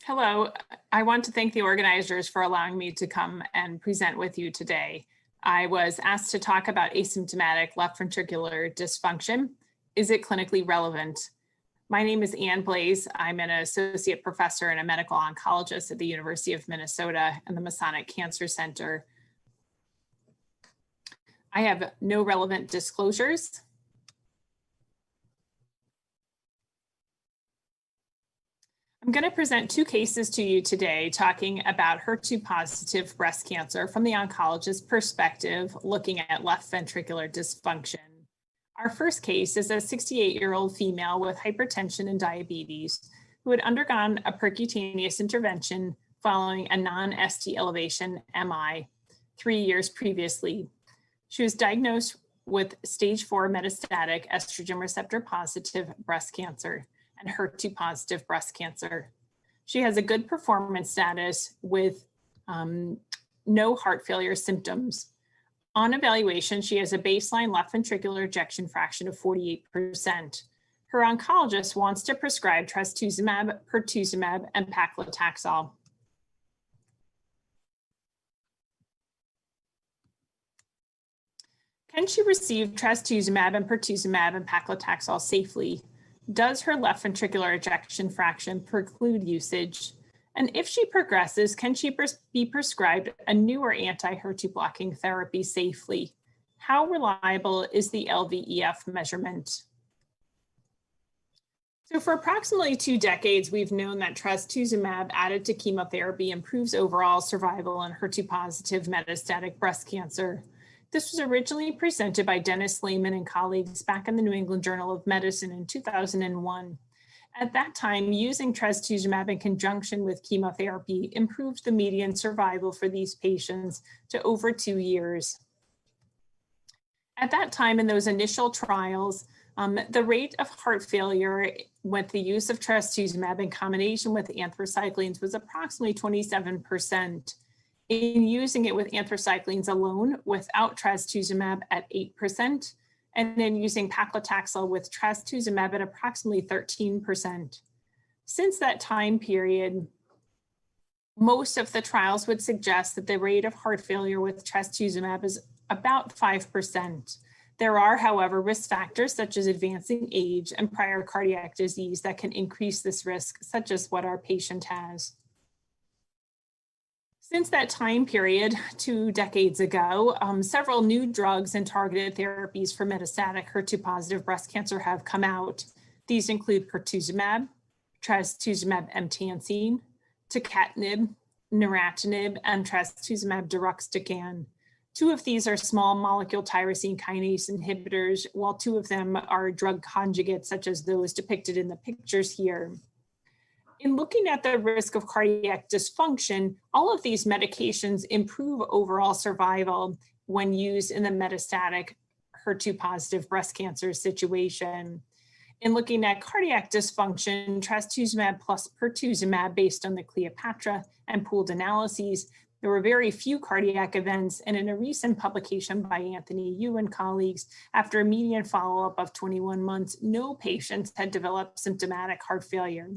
Hello, I want to thank the organizers for allowing me to come and present with you today. I was asked to talk about asymptomatic left ventricular dysfunction. Is it clinically relevant? My name is Anne Blaes. I'm an associate professor and a medical oncologist at the University of Minnesota and the Masonic Cancer Center. I have no relevant disclosures. I'm going to present two cases to you today talking about HER2-positive breast cancer from the oncologist's perspective, looking at left ventricular dysfunction. Our first case is a 68-year-old female with hypertension and diabetes who had undergone a percutaneous intervention following a non-ST elevation MI 3 years previously. She was diagnosed with stage 4 metastatic estrogen receptor positive breast cancer and HER2-positive breast cancer. She has a good performance status with no heart failure symptoms. On evaluation, she has a baseline left ventricular ejection fraction of 48%. Her oncologist wants to prescribe trastuzumab, pertuzumab, and paclitaxel. Can she receive trastuzumab and pertuzumab and paclitaxel safely? Does her left ventricular ejection fraction preclude usage? And if she progresses, can she be prescribed a newer anti-HER2 blocking therapy safely? How reliable is the LVEF measurement? So for approximately 2 decades, we've known that trastuzumab added to chemotherapy improves overall survival in HER2-positive metastatic breast cancer. This was originally presented by Dennis Lehman and colleagues back in the New England Journal of Medicine in 2001. At that time, using trastuzumab in conjunction with chemotherapy improved the median survival for these patients to over 2 years. At that time, in those initial trials, the rate of heart failure with the use of trastuzumab in combination with anthracyclines was approximately 27%. In using it with anthracyclines alone without trastuzumab at 8%, and then using paclitaxel with trastuzumab at approximately 13%. Since that time period, most of the trials would suggest that the rate of heart failure with trastuzumab is about 5%. There are, however, risk factors such as advancing age and prior cardiac disease that can increase this risk, such as what our patient has. Since that time period, 2 decades ago, several new drugs and targeted therapies for metastatic HER2-positive breast cancer have come out. These include pertuzumab, trastuzumab emtansine, tucatinib, neratinib, and trastuzumab deruxtecan. 2 of these are small molecule tyrosine kinase inhibitors, while 2 of them are drug conjugates, such as those depicted in the pictures here. In looking at the risk of cardiac dysfunction, all of these medications improve overall survival when used in the metastatic HER2-positive breast cancer situation. In looking at cardiac dysfunction, trastuzumab plus pertuzumab based on the Cleopatra and pooled analyses, there were very few cardiac events, and in a recent publication by Anthony Yu and colleagues, after a median follow-up of 21 months, no patients had developed symptomatic heart failure.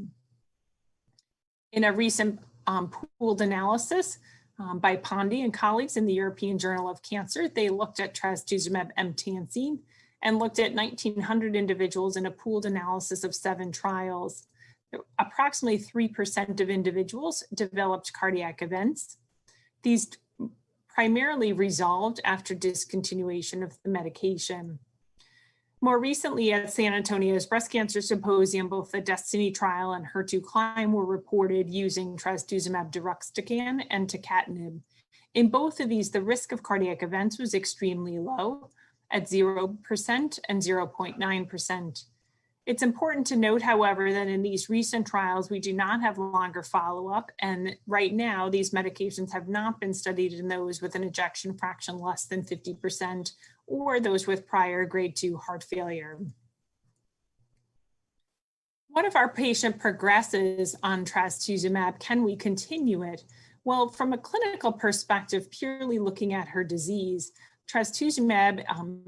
In a recent pooled analysis by Pondy and colleagues in the European Journal of Cancer, they looked at trastuzumab emtansine and looked at 1,900 individuals in a pooled analysis of 7 trials. Approximately 3% of individuals developed cardiac events. These primarily resolved after discontinuation of the medication. More recently at San Antonio's Breast Cancer Symposium, both the DESTINY trial and HER2CLIMB were reported using trastuzumab deruxtecan and tucatinib. In both of these, the risk of cardiac events was extremely low at 0% and 0.9%. It's important to note, however, that in these recent trials, we do not have longer follow-up, and right now, these medications have not been studied in those with an ejection fraction less than 50%, or those with prior grade 2 heart failure. What if our patient progresses on trastuzumab? Can we continue it? Well, from a clinical perspective, purely looking at her disease, trastuzumab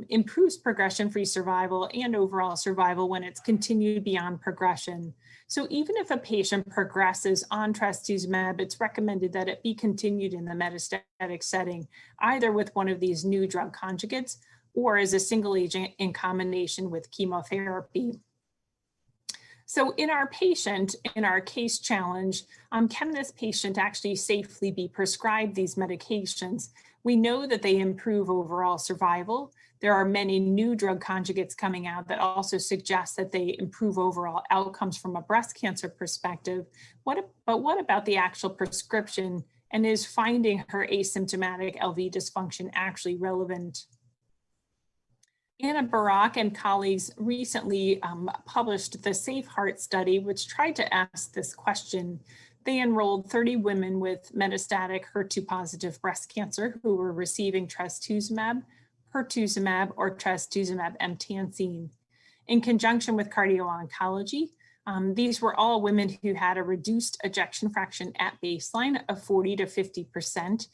improves progression-free survival and overall survival when it's continued beyond progression. So even if a patient progresses on trastuzumab, it's recommended that it be continued in the metastatic setting, either with one of these new drug conjugates or as a single agent in combination with chemotherapy. So in our patient, in our case challenge, can this patient actually safely be prescribed these medications? We know that they improve overall survival. There are many new drug conjugates coming out that also suggest that they improve overall outcomes from a breast cancer perspective. But what about the actual prescription? And is finding her asymptomatic LV dysfunction actually relevant? Anne Blaes and colleagues recently published the Safe Heart study, which tried to ask this question. They enrolled 30 women with metastatic HER2-positive breast cancer who were receiving trastuzumab, pertuzumab, or trastuzumab emtansine. In conjunction with Cardio-Oncology, these were all women who had a reduced ejection fraction at baseline of 40 to 50%.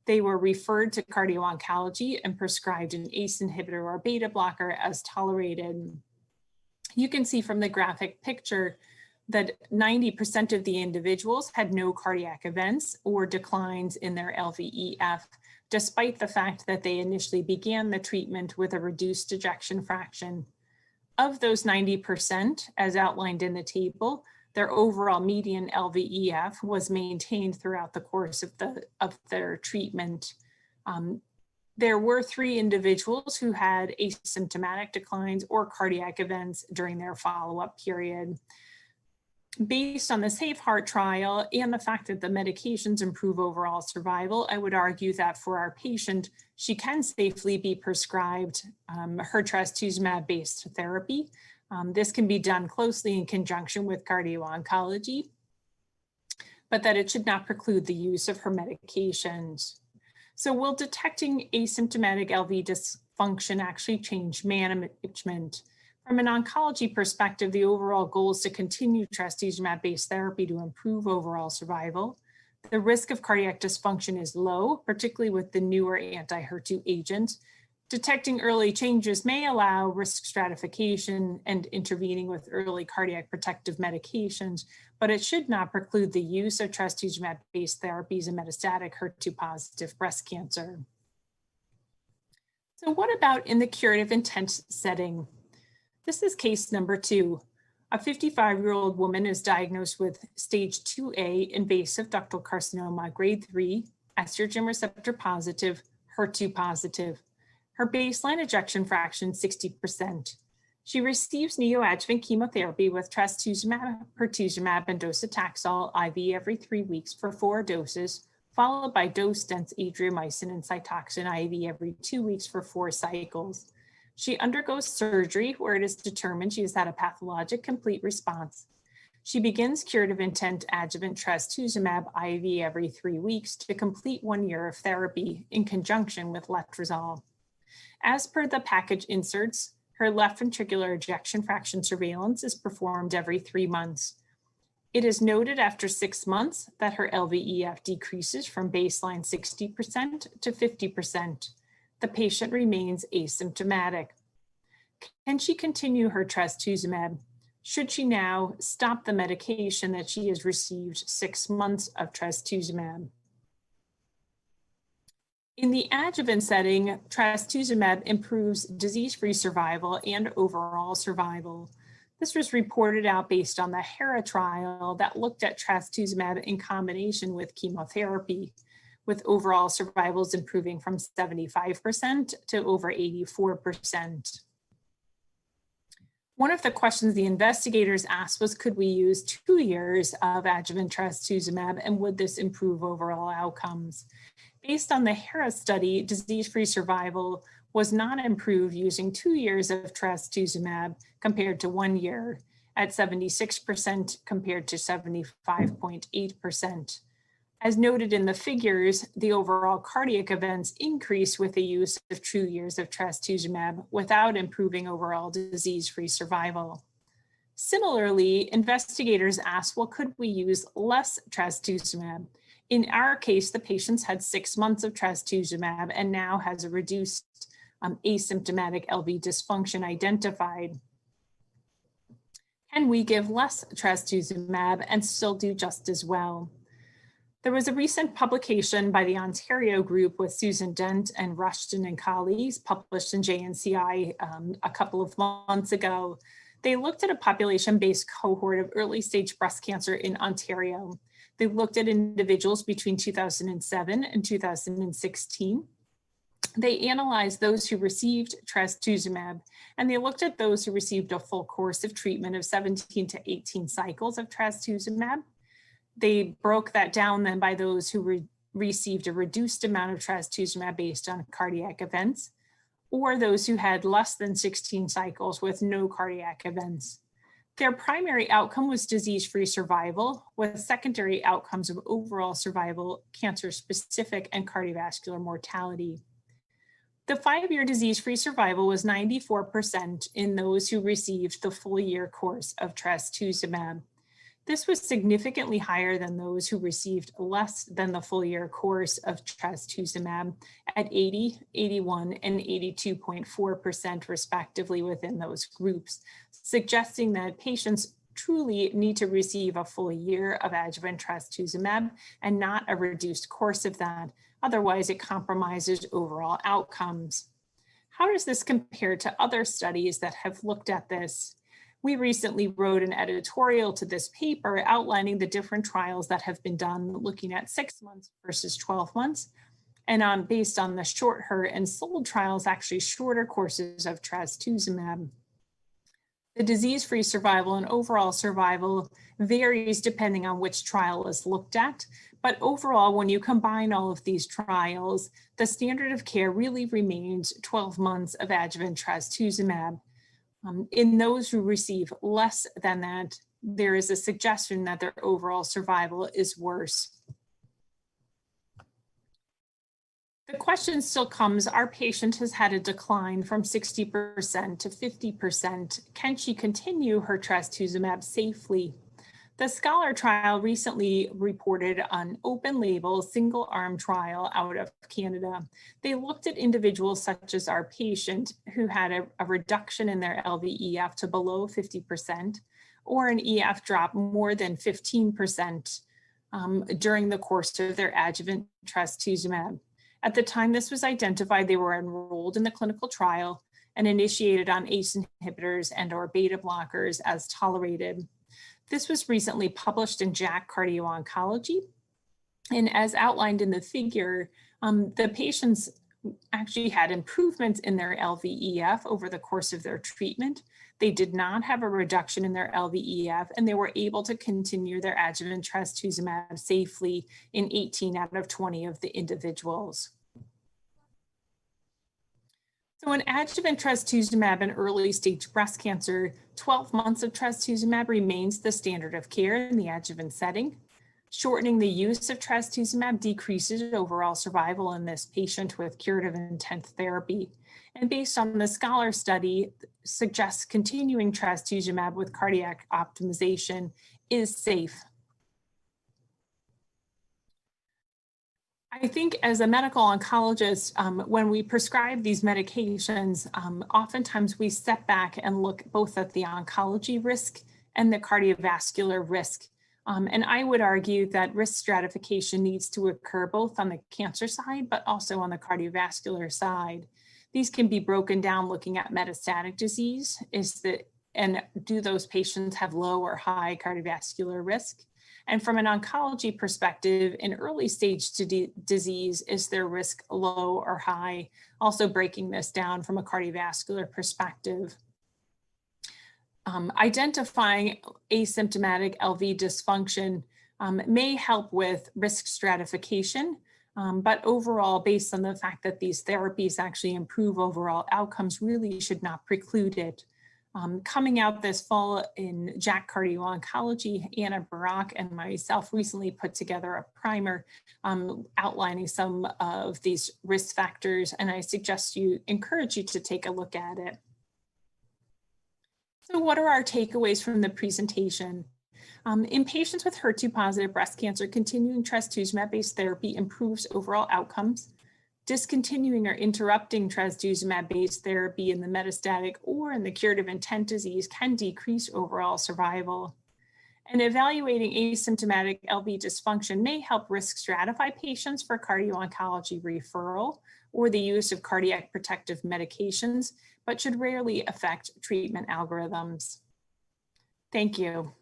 They were referred to Cardio-Oncology and prescribed an ACE inhibitor or beta blocker as tolerated. You can see from the graphic picture that 90% of the individuals had no cardiac events or declines in their LVEF, despite the fact that they initially began the treatment with a reduced ejection fraction. Of those 90%, as outlined in the table, their overall median LVEF was maintained throughout the course of their treatment. There were 3 individuals who had asymptomatic declines or cardiac events during their follow-up period. Based on the Safe Heart trial and the fact that the medications improve overall survival, I would argue that for our patient, she can safely be prescribed her trastuzumab-based therapy. This can be done closely in conjunction with Cardio-Oncology, but that it should not preclude the use of her medications. So will detecting asymptomatic LV dysfunction actually change management? From an oncology perspective, the overall goal is to continue trastuzumab-based therapy to improve overall survival. The risk of cardiac dysfunction is low, particularly with the newer anti-HER2 agents. Detecting early changes may allow risk stratification and intervening with early cardiac protective medications, but it should not preclude the use of trastuzumab-based therapies in metastatic HER2-positive breast cancer. So what about in the curative intent setting? This is case number 2. A 55-year-old woman is diagnosed with stage 2A invasive ductal carcinoma, grade 3, estrogen receptor positive, HER2 positive. Her baseline ejection fraction, 60%. She receives neoadjuvant chemotherapy with trastuzumab, pertuzumab, and docetaxel IV every 3 weeks for 4 doses, followed by dose-dense adriamycin and Cytoxan IV every 2 weeks for 4 cycles. She undergoes surgery where it is determined she has had a pathologic complete response. She begins curative intent adjuvant trastuzumab IV every 3 weeks to complete 1 year of therapy in conjunction with letrozole. As per the package inserts, her left ventricular ejection fraction surveillance is performed every 3 months. It is noted after 6 months that her LVEF decreases from baseline 60% to 50%. The patient remains asymptomatic. Can she continue her trastuzumab? Should she now stop the medication that she has received 6 months of trastuzumab? In the adjuvant setting, trastuzumab improves disease-free survival and overall survival. This was reported out based on the HERA trial that looked at trastuzumab in combination with chemotherapy, with overall survivals improving from 75% to over 84%. One of the questions the investigators asked was, could we use 2 years of adjuvant trastuzumab and would this improve overall outcomes? Based on the HERA study, disease-free survival was not improved using 2 years of trastuzumab compared to 1 year at 76% compared to 75.8%. As noted in the figures, the overall cardiac events increase with the use of 2 years of trastuzumab without improving overall disease-free survival. Similarly, investigators asked, well, could we use less trastuzumab? In our case, the patients had 6 months of trastuzumab and now has a reduced asymptomatic LV dysfunction identified. Can we give less trastuzumab and still do just as well? There was a recent publication by the Ontario group with Susan Dent and Rushton and colleagues published in JNCI a couple of months ago. They looked at a population-based cohort of early stage breast cancer in Ontario. They looked at individuals between 2007 and 2016. They analyzed those who received trastuzumab, and they looked at those who received a full course of treatment of 17 to 18 cycles of trastuzumab. They broke that down then by those who received a reduced amount of trastuzumab based on cardiac events, or those who had less than 16 cycles with no cardiac events. Their primary outcome was disease-free survival, with secondary outcomes of overall survival, cancer-specific, and cardiovascular mortality. The 5-year disease-free survival was 94% in those who received the full year course of trastuzumab. This was significantly higher than those who received less than the full year course of trastuzumab at 80, 81, and 82.4% respectively within those groups, suggesting that patients truly need to receive a full year of adjuvant trastuzumab and not a reduced course of that. Otherwise, it compromises overall outcomes. How does this compare to other studies that have looked at this? We recently wrote an editorial to this paper outlining the different trials that have been done looking at 6 months versus 12 months. And based on the short HER and SOLD trials, actually shorter courses of trastuzumab. The disease-free survival and overall survival varies depending on which trial is looked at. But overall, when you combine all of these trials, the standard of care really remains 12 months of adjuvant trastuzumab. In those who receive less than that, there is a suggestion that their overall survival is worse. The question still comes, our patient has had a decline from 60% to 50%. Can she continue her trastuzumab safely? The SCHOLAR trial recently reported an open label single arm trial out of Canada. They looked at individuals such as our patient who had a reduction in their LVEF to below 50% or an EF drop more than 15% during the course of their adjuvant trastuzumab. At the time this was identified, they were enrolled in the clinical trial and initiated on ACE inhibitors and or beta blockers as tolerated. This was recently published in JACC Cardio-Oncology. And as outlined in the figure, the patients actually had improvements in their LVEF over the course of their treatment. They did not have a reduction in their LVEF, and they were able to continue their adjuvant trastuzumab safely in 18 out of 20 of the individuals. So in adjuvant trastuzumab in early stage breast cancer, 12 months of trastuzumab remains the standard of care in the adjuvant setting. Shortening the use of trastuzumab decreases overall survival in this patient with curative intent therapy. And based on the SCHOLAR study, suggests continuing trastuzumab with cardiac optimization is safe. I think as a medical oncologist, when we prescribe these medications, oftentimes we step back and look both at the oncology risk and the cardiovascular risk. And I would argue that risk stratification needs to occur both on the cancer side, but also on the cardiovascular side. These can be broken down looking at metastatic disease. And do those patients have low or high cardiovascular risk? And from an oncology perspective, in early stage disease, is their risk low or high? Also breaking this down from a cardiovascular perspective. Identifying asymptomatic LV dysfunction may help with risk stratification, but overall, based on the fact that these therapies actually improve overall outcomes, really should not preclude it. Coming out this fall in JACC Cardio-Oncology, Anna Barak and myself recently put together a primer outlining some of these risk factors, and I encourage you to take a look at it. So what are our takeaways from the presentation? In patients with HER2-positive breast cancer, continuing trastuzumab-based therapy improves overall outcomes. Discontinuing or interrupting trastuzumab-based therapy in the metastatic or in the curative intent disease can decrease overall survival. And evaluating asymptomatic LV dysfunction may help risk stratify patients for cardio-oncology referral or the use of cardiac protective medications, but should rarely affect treatment algorithms. Thank you.